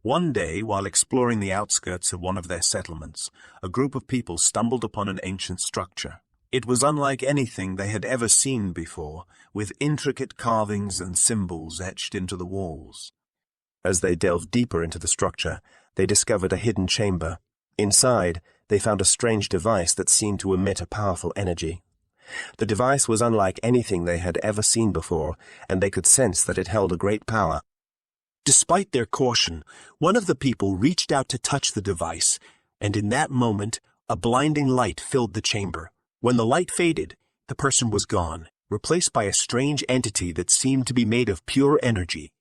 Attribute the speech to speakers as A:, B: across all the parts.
A: One day, while exploring the outskirts of one of their settlements, a group of people stumbled upon an ancient structure. It was unlike anything they had ever seen before, with intricate carvings and symbols etched into the walls. As they delved deeper into the structure, they discovered a hidden chamber. Inside, they found a strange device that seemed to emit a powerful energy. The device was unlike anything they had ever seen before, and they could sense that it held a great power. Despite their caution, one of the people reached out to touch the device, and in that moment, a blinding light filled the chamber. When the light faded, the person was gone, replaced by a strange entity that seemed to be made of pure energy.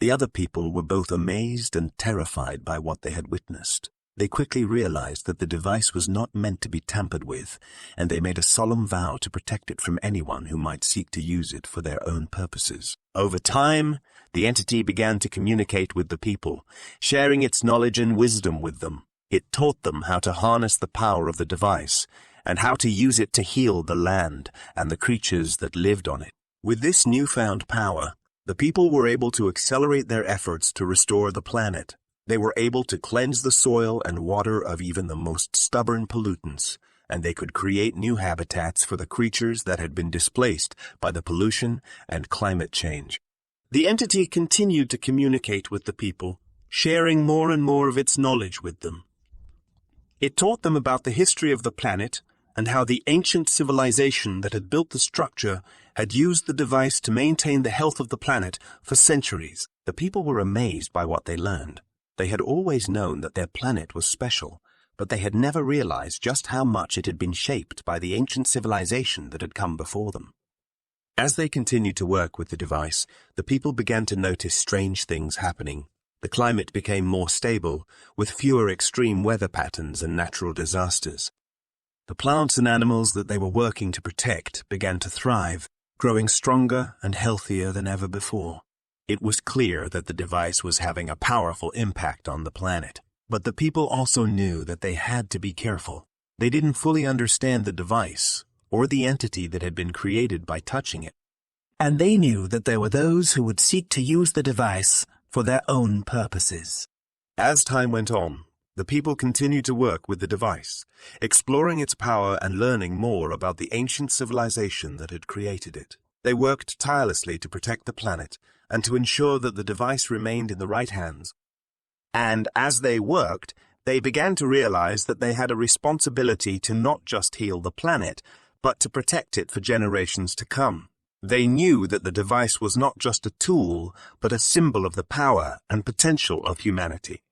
A: The other people were both amazed and terrified by what they had witnessed. They quickly realized that the device was not meant to be tampered with, and they made a solemn vow to protect it from anyone who might seek to use it for their own purposes. Over time, the entity began to communicate with the people, sharing its knowledge and wisdom with them. It taught them how to harness the power of the device, and how to use it to heal the land and the creatures that lived on it. With this newfound power, the people were able to accelerate their efforts to restore the planet. They were able to cleanse the soil and water of even the most stubborn pollutants, and they could create new habitats for the creatures that had been displaced by the pollution and climate change. The entity continued to communicate with the people, sharing more and more of its knowledge with them. It taught them about the history of the planet and how the ancient civilization that had built the structure had used the device to maintain the health of the planet for centuries. The people were amazed by what they learned. They had always known that their planet was special, but they had never realized just how much it had been shaped by the ancient civilization that had come before them. As they continued to work with the device, the people began to notice strange things happening. The climate became more stable, with fewer extreme weather patterns and natural disasters. The plants and animals that they were working to protect began to thrive, growing stronger and healthier than ever before. It was clear that the device was having a powerful impact on the planet. But the people also knew that they had to be careful. They didn't fully understand the device or the entity that had been created by touching it. And they knew that there were those who would seek to use the device for their own purposes. As time went on, the people continued to work with the device, exploring its power and learning more about the ancient civilization that had created it. They worked tirelessly to protect the planet and to ensure that the device remained in the right hands. And as they worked, they began to realize that they had a responsibility to not just heal the planet, but to protect it for generations to come. They knew that the device was not just a tool, but a symbol of the power and potential of humanity.